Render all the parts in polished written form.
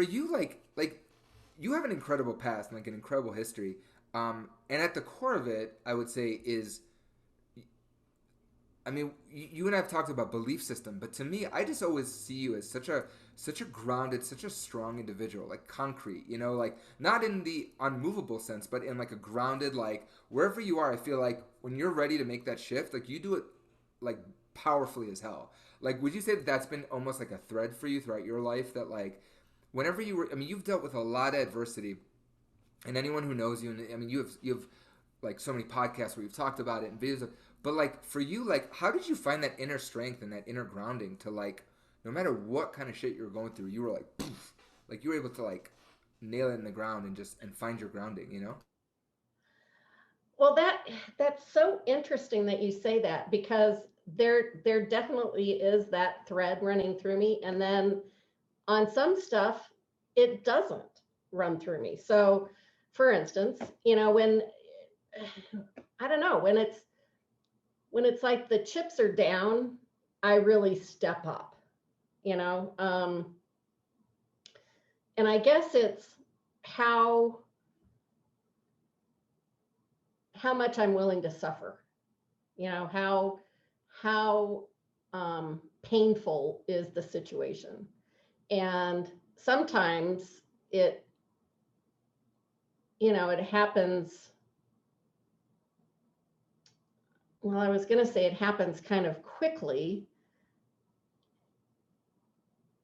for you, like you have an incredible past and like an incredible history. And at the core of it, I would say is, I mean, you and I have talked about belief system, but to me, I just always see you as such a grounded, such a strong individual, like concrete, you know, like not in the unmovable sense, but in like a grounded, like wherever you are, I feel like when you're ready to make that shift, like you do it like powerfully as hell. Like, would you say that that's been almost like a thread for you throughout your life that like whenever you were, I mean, you've dealt with a lot of adversity, and anyone who knows you, and I mean, you have like so many podcasts where you've talked about it and videos, but like for you, like how did you find that inner strength and that inner grounding to like no matter what kind of shit you were going through, you were like poof, like you were able to like nail it in the ground and just and find your grounding, you know? Well, that's so interesting that you say that, because there definitely is that thread running through me, and then on some stuff it doesn't run through me. So, for instance, when I don't know, when it's like the chips are down, I really step up, you know. And I guess it's how how much I'm willing to suffer, how painful is the situation. And sometimes it it happens. Well, I was going to say it happens kind of quickly,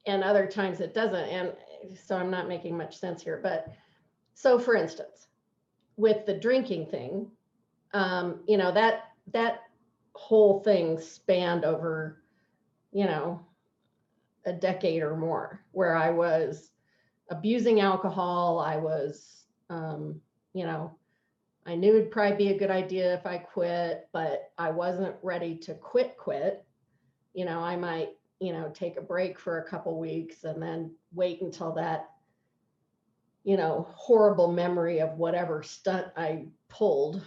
and other times it doesn't. And so I'm not making much sense here. But so, for instance, with the drinking thing, that whole thing spanned over, you know, a decade or more, where I was abusing alcohol. I was, you know, I knew it'd probably be a good idea if I quit, but I wasn't ready to quit. I might, take a break for a couple weeks and then wait until that, horrible memory of whatever stunt I pulled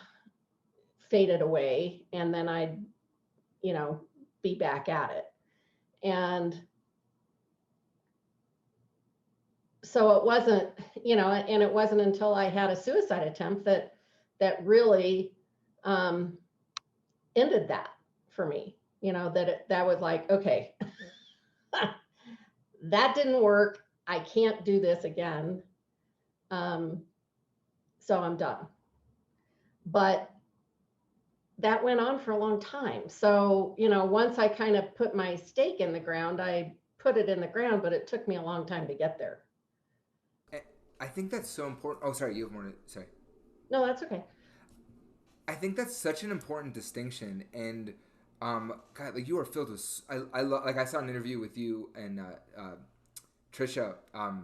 faded away. And then I'd, you know, be back at it. And so it wasn't, and it wasn't until I had a suicide attempt that really um, ended that for me. That was like, okay, that didn't work. I can't do this again. Um, so I'm done. But that went on for a long time. So, once I kind of put my stake in the ground, I put it in the ground, but it took me a long time to get there. I think that's so important. Oh, sorry, you have more to sorry. No, that's okay. I think that's such an important distinction, and God, like you are filled with. Like I saw an interview with you and Trisha. Oh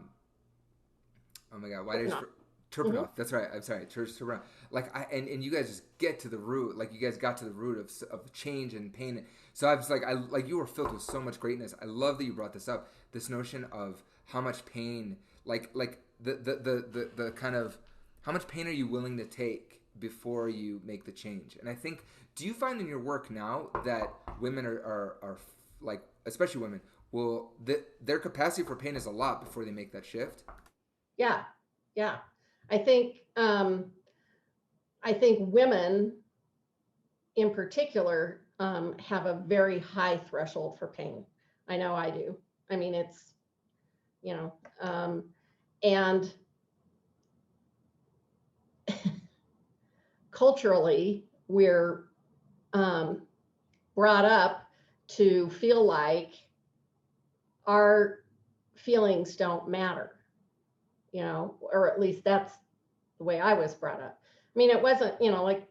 my God, why did I? Mm-hmm. Turpinoff. That's right. I'm sorry, Turpinoff. Like and you guys just get to the root. Like you guys got to the root of change and pain. So I was like, I like you were filled with so much greatness. I love that you brought this up. This notion of how much pain, like the kind of how much pain are you willing to take before you make the change? And I think, do you find in your work now that women are like, especially women, will their capacity for pain is a lot before they make that shift? Yeah, yeah. I think I think women in particular have a very high threshold for pain. I know I do. I mean, it's you know, and culturally we're um, brought up to feel like our feelings don't matter, or at least that's the way I was brought up. I mean, it wasn't, like,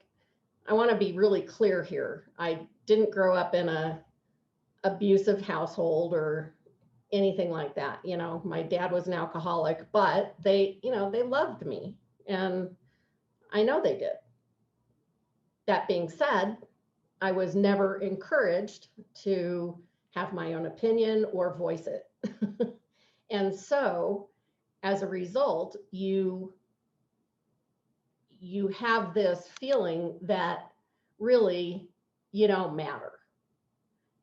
I want to be really clear here. I didn't grow up in a abusive household or anything like that. My dad was an alcoholic, but they loved me, and I know they did. That being said, I was never encouraged to have my own opinion or voice it. And so as a result, you have this feeling that really you don't matter.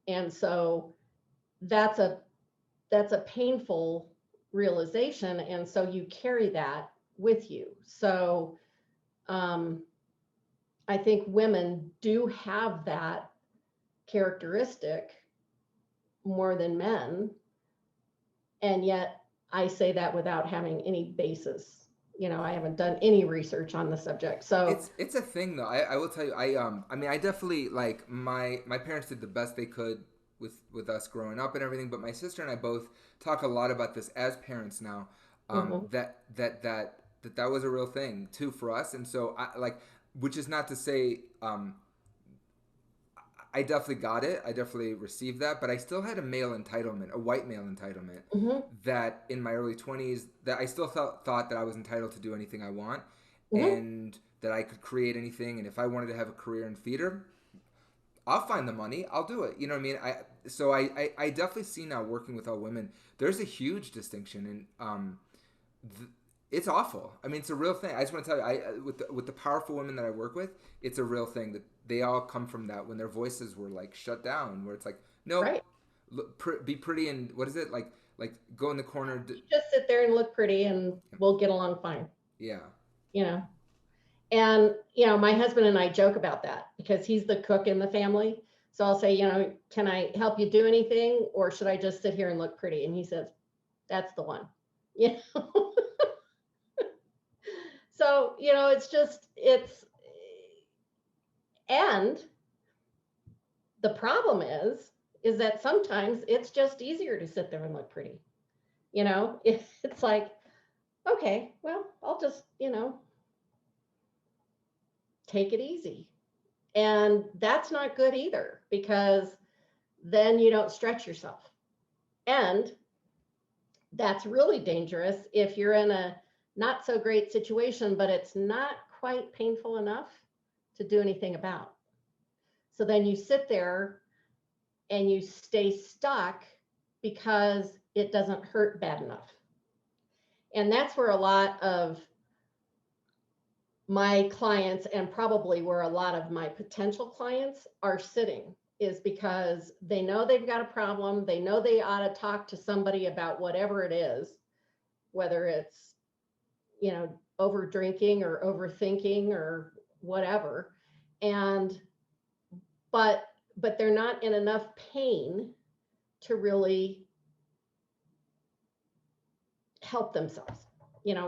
And so that's a painful realization. And so you carry that with you. So um, I think women do have that characteristic more than men. And yet I say that without having any basis. I haven't done any research on the subject. So, It's a thing though. I will tell you. I mean I definitely like my parents did the best they could with us growing up and everything. But my sister and I both talk a lot about this as parents now. mhm, That was a real thing too for us. And so I like, which is not to say I definitely got it. I definitely received that, but I still had a male entitlement, a white male entitlement, mhm, that in my early 20s, that I still thought that I was entitled to do anything I want, mhm, and that I could create anything. And if I wanted to have a career in theater, I'll find the money. I'll do it. You know what I mean? I definitely see now working with all women. There's a huge distinction, and it's awful. I mean, it's a real thing. I just want to tell you, with the powerful women that I work with, it's a real thing that they all come from that when their voices were like shut down, where it's like, nope, right. be pretty, and what is it like go in the corner. You just sit there and look pretty and we'll get along fine, Yeah, you know. And, my husband and I joke about that because he's the cook in the family. So I'll say, can I help you do anything or should I just sit here and look pretty? And he says, that's the one. You know? So, and the problem is that sometimes it's just easier to sit there and look pretty. It's like, okay, well, I'll just, take it easy. And that's not good either because then you don't stretch yourself. And that's really dangerous if you're in a not so great situation, but it's not quite painful enough to do anything about. So then you sit there and you stay stuck because it doesn't hurt bad enough. And that's where a lot of my clients and probably where a lot of my potential clients are sitting is because they know they've got a problem. They know they ought to talk to somebody about whatever it is, whether it's, over drinking or overthinking or whatever. And, but they're not in enough pain to really help themselves,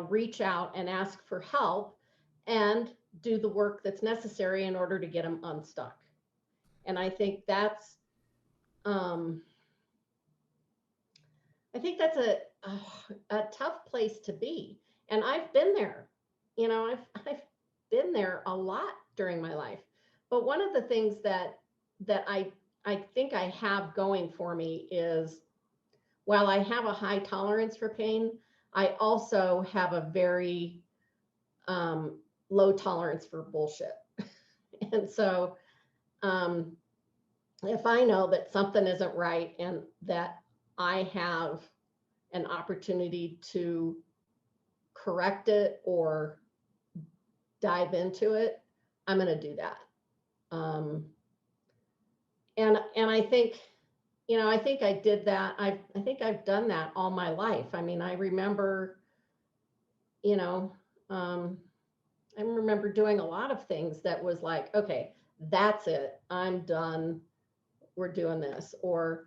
reach out and ask for help and do the work that's necessary in order to get them unstuck. And um, I think that's a tough place to be. And I've been there, I've been there a lot during my life. But one of the things that I think I have going for me is while I have a high tolerance for pain, I also have a very low tolerance for bullshit. And so if I know that something isn't right and that I have an opportunity to correct it or dive into it, I'm going to do that. And I think, I think I did that. I think I've done that all my life. I mean, I remember, um, I remember doing a lot of things that was like, okay, that's it. I'm done. We're doing this. Or,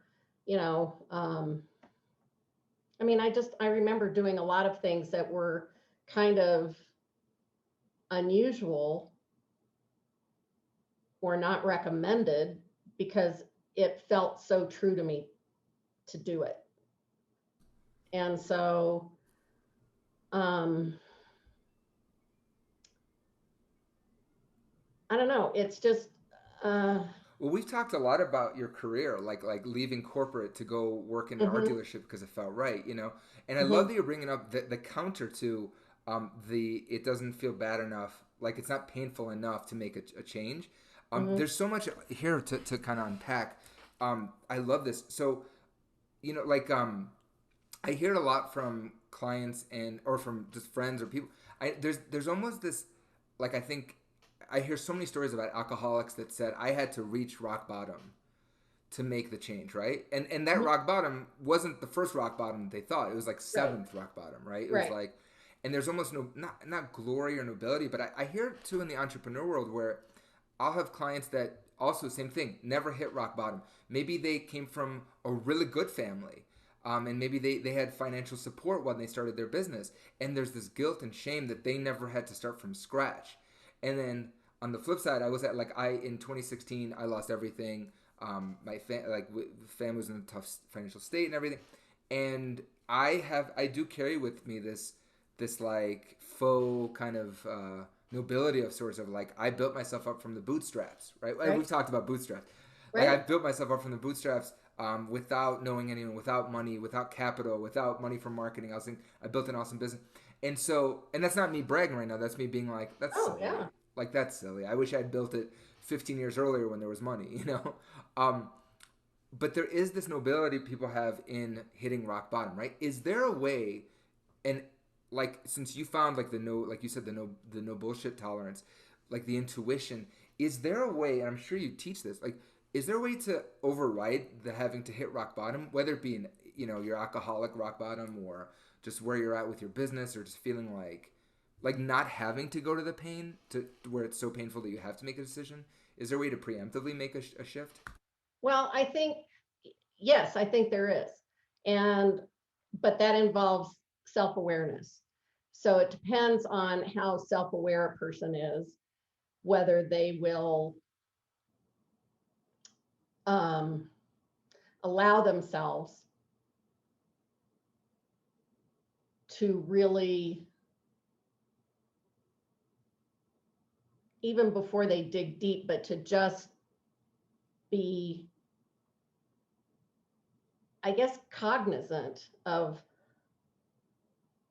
I mean, I remember doing a lot of things that were kind of unusual or not recommended because it felt so true to me to do it. And so, I don't know. It's just, uh, well, we've talked a lot about your career, like leaving corporate to go work in an art mhm, dealership because it felt right, you know. And I love mhm, that you're bringing up the counter to the it doesn't feel bad enough, like it's not painful enough to make a change. mhm, There's so much here to kind of unpack. I love this. So, like I hear it a lot from clients and or from just friends or people. There's almost this, like, I think I hear so many stories about alcoholics that said I had to reach rock bottom to make the change, right? And that Mhm. rock bottom wasn't the first rock bottom that they thought. It was like Right. seventh rock bottom, right? It was Right. like, and there's almost no, not glory or nobility, but I hear it too in the entrepreneur world where I'll have clients that also same thing, never hit rock bottom. Maybe they came from a really good family. And maybe they had financial support when they started their business. And there's this guilt and shame that they never had to start from scratch. And then on the flip side, I was at like in 2016, I lost everything. Family was in a tough financial state and everything. And I do carry with me this like faux kind of nobility of sorts of like I built myself up from the bootstraps, right? Right. We've talked about bootstraps. Like I Right. built myself up from the bootstraps without knowing anyone, without money, without capital, without money for marketing. I built an awesome business, and that's not me bragging right now. That's me being like, that's Oh, silly. yeah. Like that's silly. I wish I'd built it 15 years earlier when there was money, you know. Um, but there is this nobility people have in hitting rock bottom, right? Is there a way, and like since you found like like you said the no bullshit tolerance, like the intuition, is there a way? And I'm sure you teach this. Like, is there a way to override the having to hit rock bottom, whether it be in your alcoholic rock bottom or just where you're at with your business or just feeling like not having to go to the pain to where it's so painful that you have to make a decision? Is there a way to preemptively make a shift? Well, I think, yes, I think there is. And, but that involves self-awareness. So it depends on how self-aware a person is, whether they will um, allow themselves to really, even before they dig deep, but to just be, I guess, cognizant of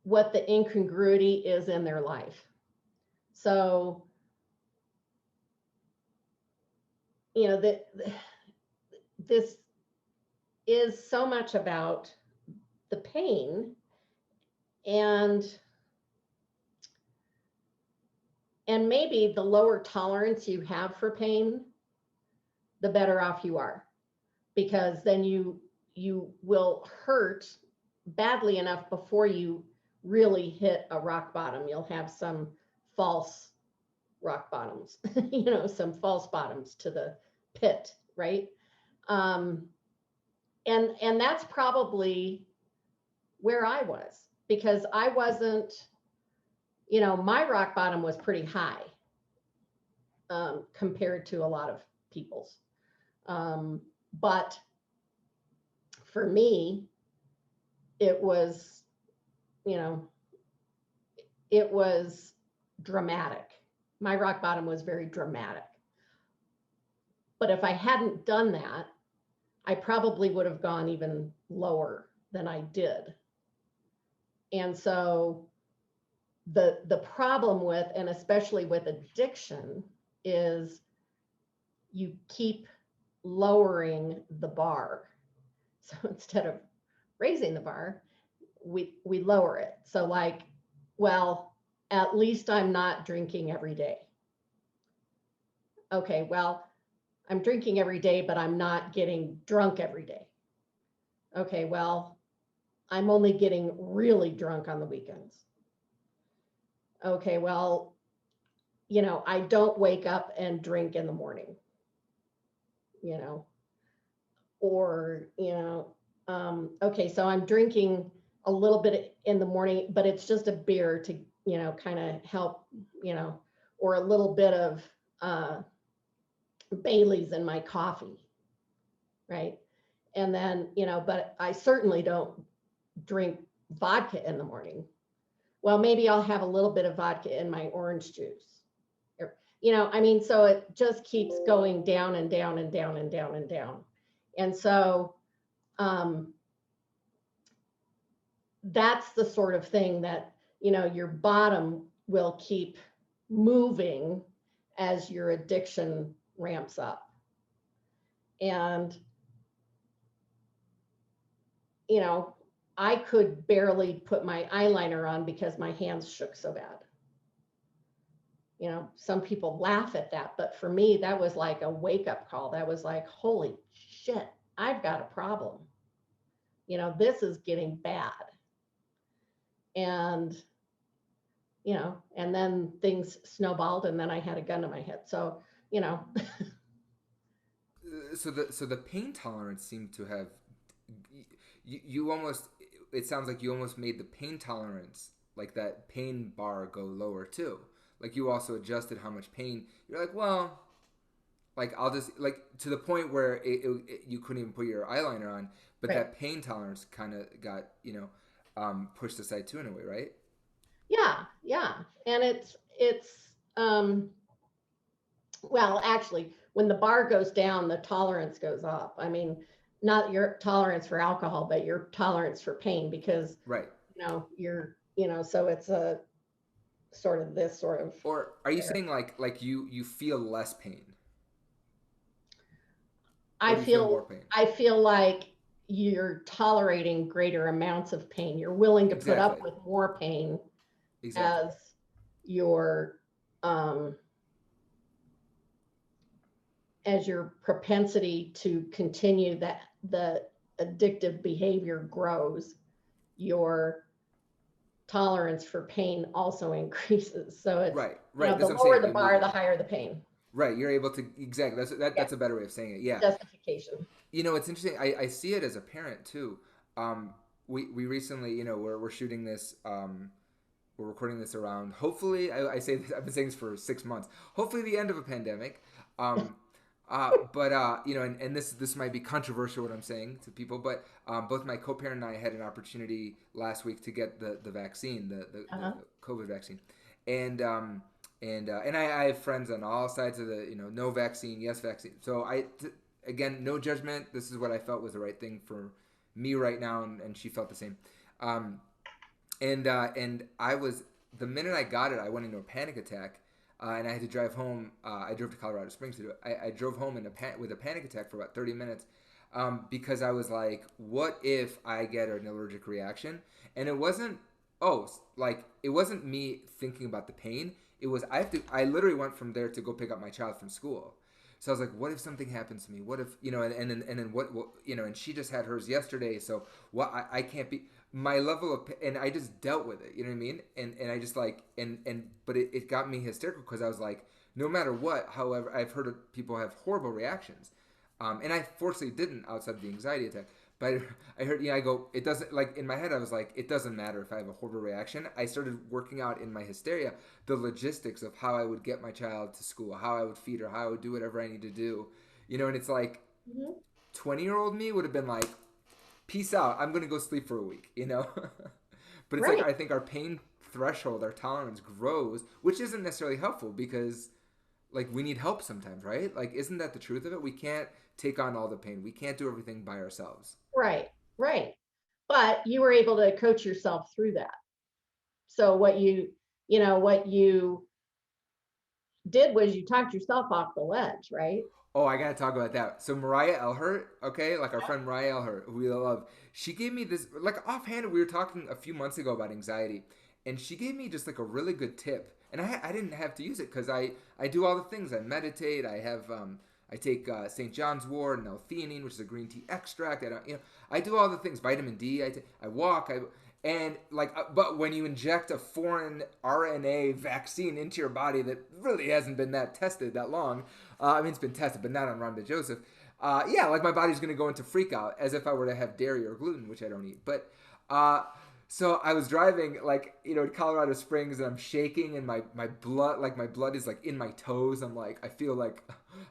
what the incongruity is in their life. So, that this is so much about the pain and maybe the lower tolerance you have for pain, the better off you are, because then you will hurt badly enough before you really hit a rock bottom. You'll have some false rock bottoms, some false bottoms to the pit, right? Um, and that's probably where I was, because I wasn't, my rock bottom was pretty high compared to a lot of people's. Um, but for me, it was, you know, it was dramatic. My rock bottom was very dramatic. But if I hadn't done that, I probably would have gone even lower than I did. And so the problem with, and especially with addiction, is you keep lowering the bar. So instead of raising the bar, we lower it. So like, well, at least I'm not drinking every day. Okay, well, I'm drinking every day, but I'm not getting drunk every day. Okay, well, I'm only getting really drunk on the weekends. Okay, well, I don't wake up and drink in the morning, you know, or, okay, so I'm drinking a little bit in the morning, but it's just a beer to, kind of help, or a little bit of Bailey's in my coffee, right? And then, but I certainly don't drink vodka in the morning. Well, maybe I'll have a little bit of vodka in my orange juice. Or, I mean, so it just keeps going down and down and down and down and down. And so that's the sort of thing that, your bottom will keep moving as your addiction ramps up. And, I could barely put my eyeliner on because my hands shook so bad. You know, some people laugh at that, but for me, that was like a wake up call. That was like, holy shit, I've got a problem. You know, this is getting bad. And, you know, and then things snowballed and then I had a gun to my head. So, you know, So the pain tolerance seemed to have you almost, it sounds like you almost made the pain tolerance, like that pain bar, go lower too. Like you also adjusted how much pain. You're like, well, like I'll just, like, to the point where you couldn't even put your eyeliner on, but right. that pain tolerance kind of got, pushed aside too in a way, right? Yeah, yeah. And it's well, actually, when the bar goes down, the tolerance goes up. I mean, not your tolerance for alcohol, but your tolerance for pain, because, Right. you know, so it's a sort of this sort of Or are you there. saying like you feel less pain, or I do you feel more feel pain? I feel like you're tolerating greater amounts of pain. You're willing to put up Exactly. with more pain Exactly. as your um as your propensity to continue that the addictive behavior grows, your tolerance for pain also increases. So it's, Right. you Right. know, the That's what I'm lower saying. the You move bar, it. the higher the pain. Right. You're able to, exactly. Yeah, That's a better way of saying it. Yeah. justification. It's interesting. I see it as a parent too. Um, we recently, we're shooting this. We're recording this around. Hopefully, I say this. I've been saying this for 6 months. Hopefully, the end of a pandemic. Um, but and this might be controversial what I'm saying to people, but both my co-parent and I had an opportunity last week to get the vaccine, the Uh-huh. COVID vaccine, and I have friends on all sides of the, no vaccine, yes vaccine. So again, no judgment. This is what I felt was the right thing for me right now, and she felt the same. Um, and I was, the minute I got it, I went into a panic attack, and I had to drive home. I drove to Colorado Springs to do it. I drove home with a panic attack for about 30 minutes, because I was like, what if I get an allergic reaction? And it wasn't, it wasn't me thinking about the pain. It was, I literally went from there to go pick up my child from school. So I was like, what if something happens to me? What if, and then what, and she just had hers yesterday. So what, I can't be, my level of, and I just dealt with it, you know what I mean? And I just like, but it got me hysterical because I was like, no matter what, however, I've heard of people have horrible reactions. And I fortunately didn't outside of the anxiety attack. But I heard, I go, it doesn't, like, in my head, I was like, it doesn't matter if I have a horrible reaction. I started working out in my hysteria the logistics of how I would get my child to school, how I would feed her, how I would do whatever I need to do. And it's like, Mhm. 20-year-old me would have been like, peace out, I'm going to go sleep for a week. But it's like, Right. I think our pain threshold, our tolerance grows, which isn't necessarily helpful because, like, we need help sometimes, right? Like, isn't that the truth of it? We can't take on all the pain. We can't do everything by ourselves. Right. Right. But you were able to coach yourself through that. So what you did was you talked yourself off the ledge, right? Oh, I gotta talk about that. So Mariah Elhurt, okay, like our friend Mariah Elhurt, who we love, she gave me this, like, offhand. We were talking a few months ago about anxiety, and she gave me just like a really good tip, and I didn't have to use it because I do all the things. I meditate. I take St. John's Wort and L-theanine, which is a green tea extract. I do all the things. Vitamin D. I walk. And like, but when you inject a foreign RNA vaccine into your body that really hasn't been that tested that long, I mean, it's been tested, but not on Rhonda Joseph. Yeah, like my body's going to go into freak out as if I were to have dairy or gluten, which I don't eat. But so I was driving, like, in Colorado Springs, and I'm shaking, and my blood is like in my toes. I'm like, I feel like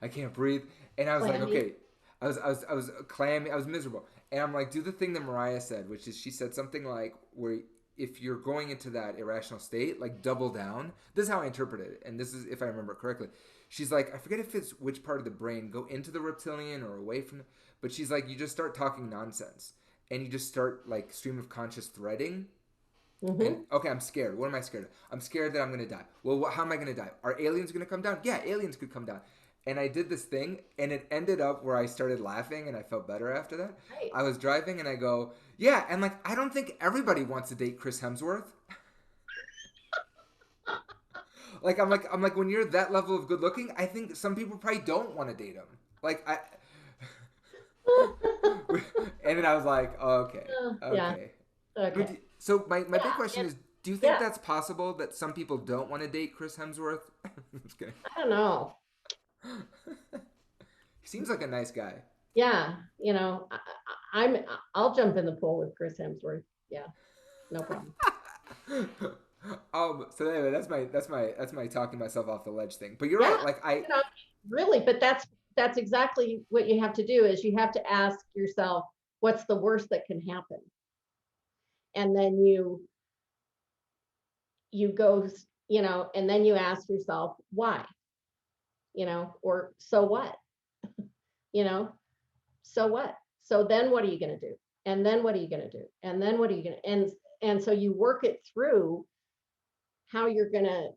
I can't breathe, and I was like, Clammy. okay, I was clammy, I was miserable, and I'm like, do the thing that Mariah said, which is she said something like, where if you're going into that irrational state, like, double down. This is how I interpreted it, and this is if I remember it correctly. She's like, I forget if it's which part of the brain, go into the reptilian or away from it, but she's like, you just start talking nonsense, and you just start, like, stream of conscious threading. And Hmm. okay, I'm scared. What am I scared of? I'm scared that I'm gonna die. Well, how am I gonna die? Are aliens gonna come down? Yeah, aliens could come down. And I did this thing, and it ended up where I started laughing, and I felt better after that. Right. I was driving, and I go, yeah, and, like, I don't think everybody wants to date Chris Hemsworth. I'm like, when you're that level of good looking, I think some people probably don't want to date him. Like I, and then I was like, oh, okay, Yeah. okay. I mean, Okay. so my big Yeah. question is, do you think Yeah. that's possible that some people don't want to date Chris Hemsworth? I'm just kidding. I don't know. He seems like a nice guy. Yeah. I'm, I'll jump in the pool with Chris Hemsworth. Yeah. No problem. So anyway, that's my talking myself off the ledge thing. But you're Yeah. right. Like I, You know, really, but that's exactly what you have to do is you have to ask yourself, what's the worst that can happen? And then you go, and then you ask yourself, why? Or so what? You know, so what? So then what are you going to do? And then what are you going to do? And then what are you going to, and so you work it through how you're going to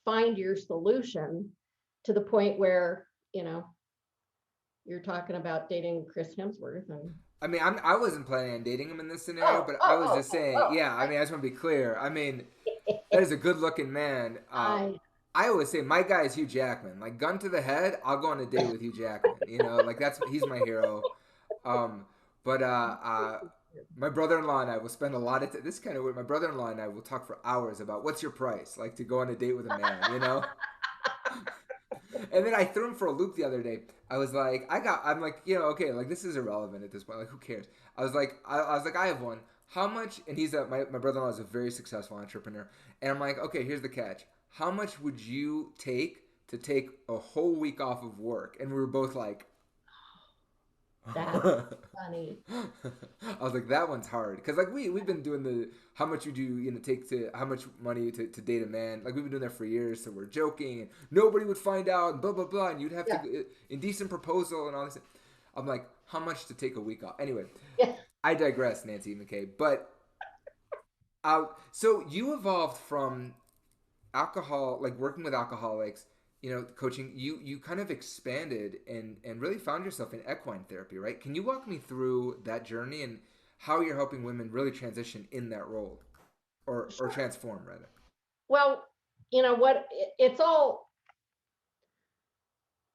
find your solution to the point where, you're talking about dating Chris Hemsworth and I mean, I wasn't planning on dating him in this scenario, oh, but I oh, was oh, just oh, saying, oh. yeah. I mean, I just want to be clear. I mean, that is a good looking man. I I always say my guy is Hugh Jackman. Like gun to the head, I'll go on a date with Hugh Jackman. You know, like he's my hero. Um, but my brother-in-law and I will spend a lot of this is kind of weird. My brother-in-law and I will talk for hours about what's your price, like to go on a date with a man. You know. And then I threw him for a loop the other day. I was like, I'm like, okay, like this is irrelevant at this point. Like, who cares? I was like, I have one. How much? And my brother-in-law is a very successful entrepreneur. And I'm like, okay, here's the catch. How much would you take to take a whole week off of work? And we were both like, that's funny. I was like, that one's hard because like we've been doing the how much would you take to how much money to date a man, like we've been doing that for years, so we're joking and nobody would find out and blah blah blah, and you'd have Yeah. to indecent proposal and all this. I'm like, how much to take a week off? Anyway, Yeah. I digress, Nancy McKay. But so you evolved from alcohol, like working with alcoholics, coaching, you kind of expanded and really found yourself in equine therapy, right? Can you walk me through that journey and how you're helping women really transition in that role or Sure. transform rather? Well, you know what? It's all,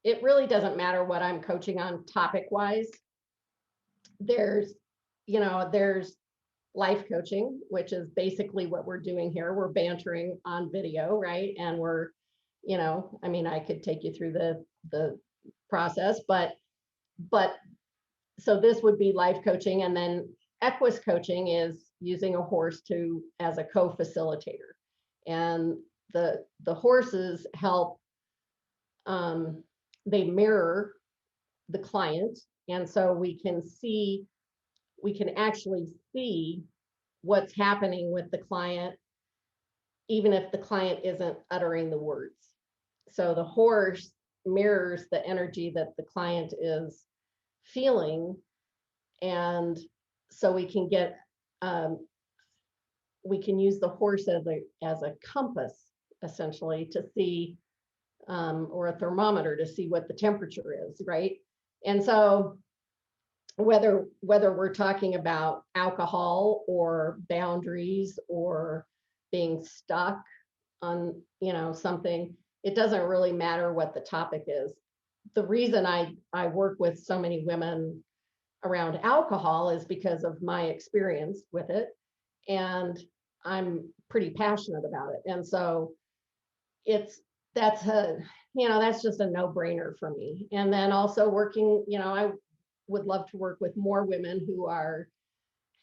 it really doesn't matter what I'm coaching on topic wise. There's, there's life coaching, which is basically what we're doing here. We're bantering on video, right? And we're, I mean, I could take you through the process, but so this would be life coaching, and then Equus coaching is using a horse to as a co-facilitator, and the horses help. They mirror the client, and so we can actually see what's happening with the client, even if the client isn't uttering the words. So the horse mirrors the energy that the client is feeling, and so we can use the horse as a compass essentially to see, or a thermometer to see what the temperature is, right? And so whether we're talking about alcohol or boundaries or being stuck on something, it doesn't really matter what the topic is. The reason I work with so many women around alcohol is because of my experience with it, and I'm pretty passionate about it. And so it's that's a that's just a no-brainer for me. And then also working, I would love to work with more women who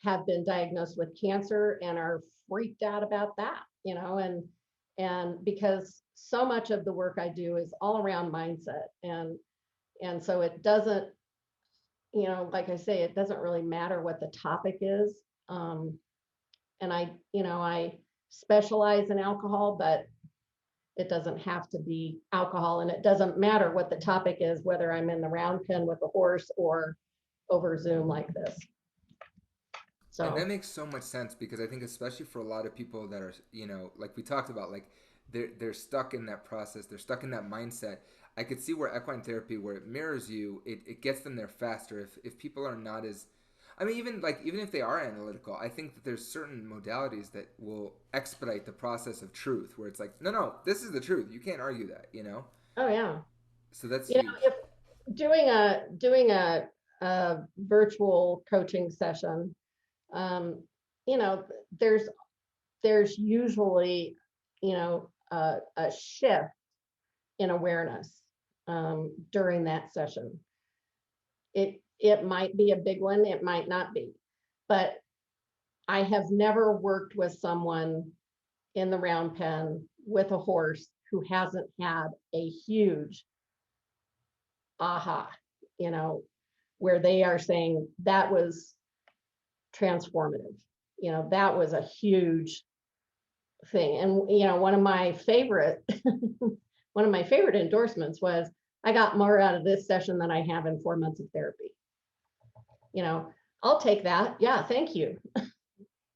have been diagnosed with cancer and are freaked out about that, and because so much of the work I do is all around mindset, and so it doesn't, like I say, it doesn't really matter what the topic is. And I specialize in alcohol, but it doesn't have to be alcohol, and it doesn't matter what the topic is, whether I'm in the round pen with a horse or over Zoom like this. And that So makes so much sense because I think especially for a lot of people that are, like we talked about, like they're stuck in that process, they're stuck in that mindset. I could see where equine therapy, where it mirrors you, it gets them there faster. If people are not as, I mean, even if they are analytical, I think that there's certain modalities that will expedite the process of truth, where it's like, no, no, this is the truth. You can't argue that, you know. Oh yeah. So that's You know, huge. if doing a virtual coaching session, um, you know, there's usually, a shift in awareness during that session. It might be a big one, it might not be, but I have never worked with someone in the round pen with a horse who hasn't had a huge aha, you know, where they are saying that was transformative. That was a huge thing. And one of my favorite one of my favorite endorsements was, I got more out of this session than I have in 4 months of therapy. I'll take that. Yeah, thank you.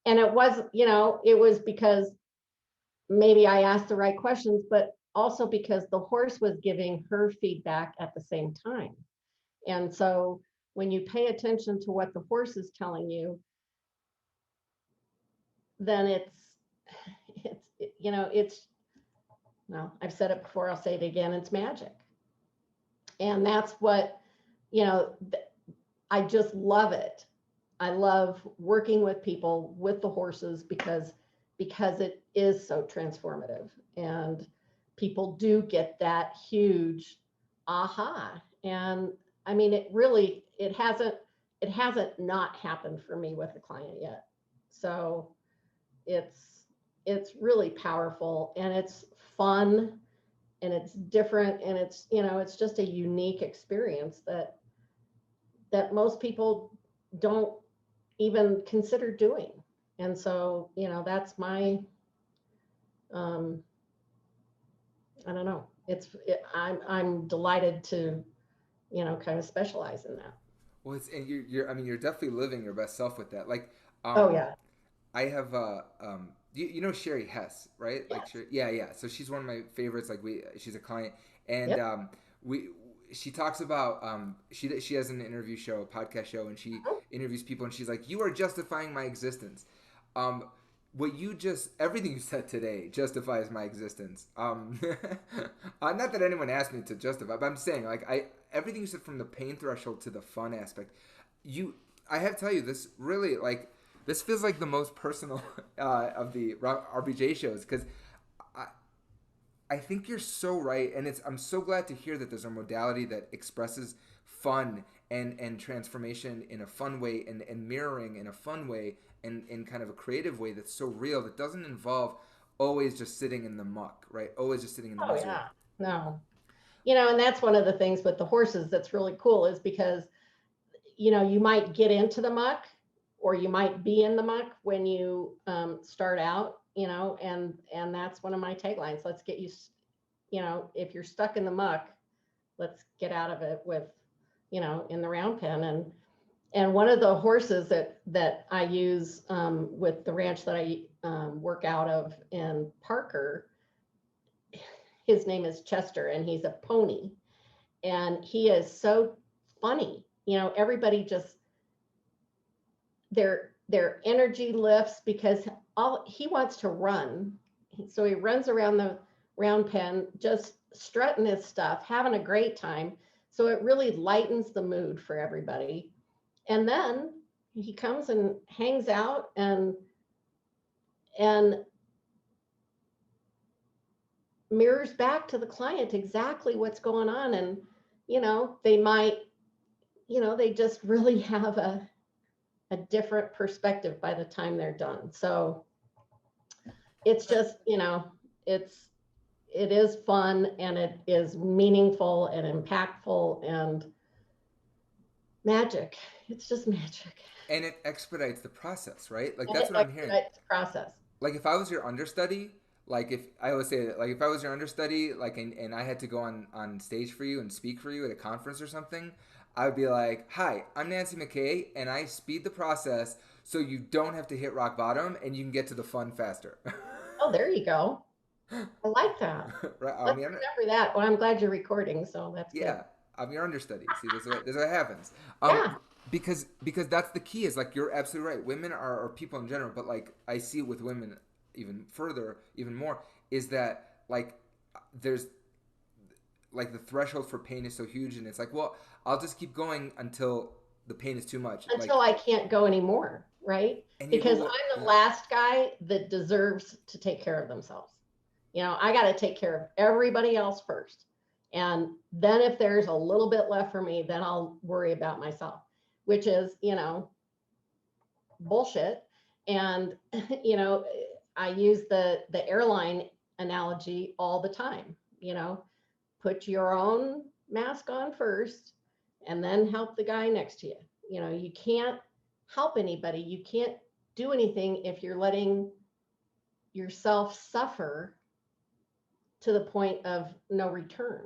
And it was because maybe I asked the right questions, but also because the horse was giving her feedback at the same time. And so when you pay attention to what the horse is telling you, then it's well, I've said it before, I'll say it again, it's magic. And that's what, you know, I just love it. I love working with people with the horses because it is so transformative, and people do get that huge aha. And I mean, it hasn't not happened for me with a client yet. So it's really powerful, and it's fun, and it's different, and it's just a unique experience that most people don't even consider doing. And so, that's my, I don't know. I'm delighted to, kind of specialize in that. Well, it's and I mean, you're definitely living your best self with that. Like, Oh um, yeah. I have you know Sherry Hess, right? Like Yes. Sherry, yeah, yeah. So she's one of my favorites. Like she's a client, and Yep. we she talks about she has an interview show, a podcast show, and she Mhm. interviews people, and she's like, "You are justifying my existence." Um, what you just everything you said today justifies my existence. Not that anyone asked me to justify, but I'm saying like I everything you said, from the pain threshold to the fun aspect. You, I have to tell you, this really like this feels like the most personal of the RBJ shows, because I, I think you're so right, and I'm so glad to hear that there's a modality that expresses fun and transformation in a fun way, and mirroring in a fun way, and in kind of a creative way that's so real, that doesn't involve always just sitting in the muck, right? Always just sitting in the Oh misery. yeah. No. And that's one of the things with the horses that's really cool, is because you might get into the muck, or you might be in the muck when you start out, and that's one of my taglines. Let's get you, if you're stuck in the muck, let's get out of it with, in the round pen. And one of the horses that I use with the ranch that I work out of in Parker, his name is Chester, and he's a pony, and he is so funny. Everybody just, their energy lifts because all he wants to run. So he runs around the round pen, just strutting his stuff, having a great time. So it really lightens the mood for everybody. And then he comes and hangs out and mirrors back to the client exactly what's going on. And they might, they just really have a different perspective by the time they're done. So it's just, it is fun, and it is meaningful and impactful and magic. It's just magic. And it expedites the process, right? Like And that's it what I'm hearing. expedites the process. Like if I was your understudy, like if I always say that, like if I was your understudy, like and I had to go on stage for you and speak for you at a conference or something, I would be like, "Hi, I'm Nancy McKay, and I speed the process so you don't have to hit rock bottom and you can get to the fun faster." Oh, there you go. I like that. Right? Let's remember that. Well, I'm glad you're recording, so that's good. Yeah, I'm your understudy. See, this is what happens. Um, Yeah. because that's the key, is like, you're absolutely right. Women are, or people in general, but like I see it with women even further, even more, is that like there's like the threshold for pain is so huge, and it's like, well, I'll just keep going until the pain is too much. Until Like, I can't go anymore, right? and you go, Because well, I'm the yeah, last guy that deserves to take care of themselves. I got to take care of everybody else first. And then if there's a little bit left for me, then I'll worry about myself, which is, bullshit. And, I use the airline analogy all the time, put your own mask on first and then help the guy next to you. You can't help anybody. You can't do anything if you're letting yourself suffer to the point of no return.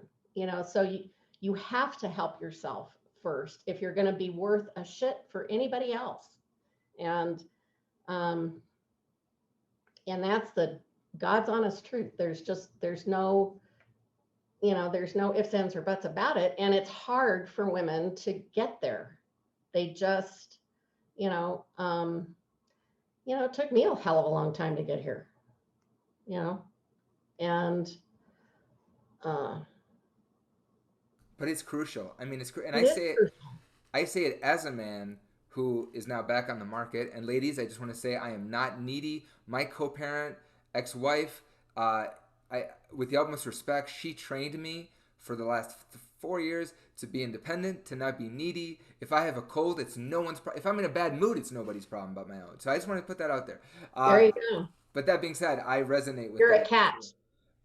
So you have to help yourself first if you're going to be worth a shit for anybody else. And um and that's the God's honest truth. There's no ifs, ands, or buts about it. And it's hard for women to get there. They just, you know, um, it took me a hell of a long time to get here, you know, and uh, but it's crucial. I mean, and it is crucial. I say it as a man who is now back on the market. And ladies, I just want to say I am not needy. My co-parent, ex-wife, I, with the utmost respect, she trained me for the last 4 years to be independent, to not be needy. If I have a cold, it's no one's problem. If I'm in a bad mood, it's nobody's problem but my own. So I just want to put that out there. There you go. But that being said, I resonate with You're a that. catch.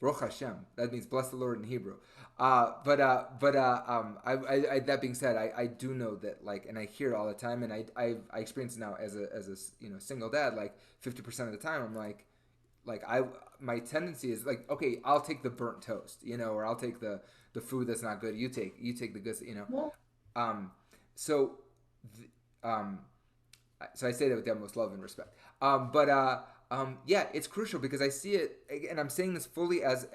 Baruch Hashem. That means bless the Lord in Hebrew. That being said, I do know that, like, and I hear it all the time, and I experience it now as a single dad. Like 50% of the time, I'm like my tendency is like, okay, I'll take the burnt toast, or I'll take the food that's not good. You take the good, Um, so, th- um, so I say that with the utmost love and respect. Yeah, it's crucial because I see it, and I'm saying this fully as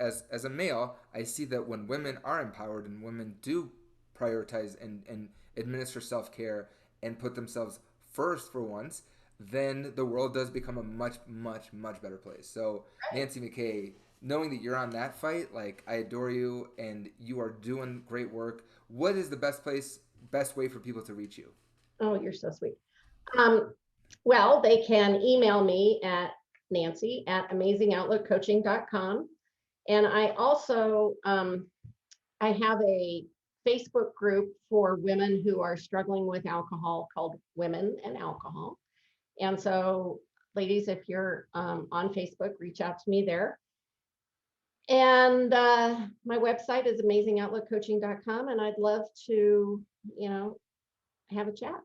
a male. I see that when women are empowered and women do prioritize and administer self-care and put themselves first for once, then the world does become a much, much, much better place. So, Nancy McKay, knowing that you're on that fight, like, I adore you and you are doing great work. What is the best way for people to reach you? Oh, you're so sweet. Well, they can email me at nancy@amazingoutlookcoaching.com. And I also, I have a Facebook group for women who are struggling with alcohol called Women and Alcohol. And so, ladies, if you're on Facebook, reach out to me there. And my website is amazingoutlookcoaching.com. And I'd love to, have a chat.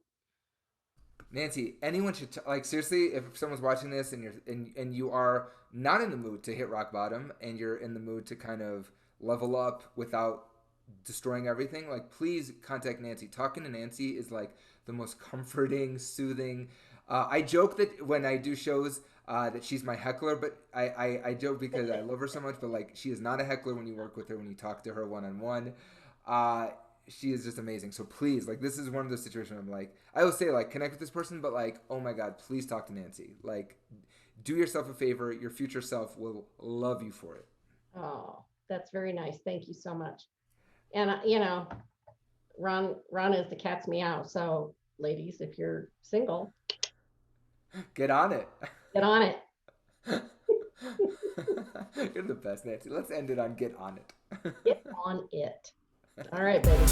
Nancy, anyone should like, seriously. If someone's watching this and you are not in the mood to hit rock bottom, and you're in the mood to kind of level up without destroying everything, like, please contact Nancy. Talking to Nancy is like the most comforting, soothing. I joke that when I do shows, that she's my heckler, but I joke because I love her so much. But like, she is not a heckler when you work with her, when you talk to her one on one. She is just amazing. So please, like, this is one of those situations where I'm like, I will say, like, connect with this person, but like, oh my God, please talk to Nancy. Like, do yourself a favor. Your future self will love you for it. Oh, that's very nice. Thank you so much. And Ron is the cat's meow. So, ladies, if you're single, Get on it. get on it. You're the best, Nancy. Let's end it on get on it. Get on it. All right, baby.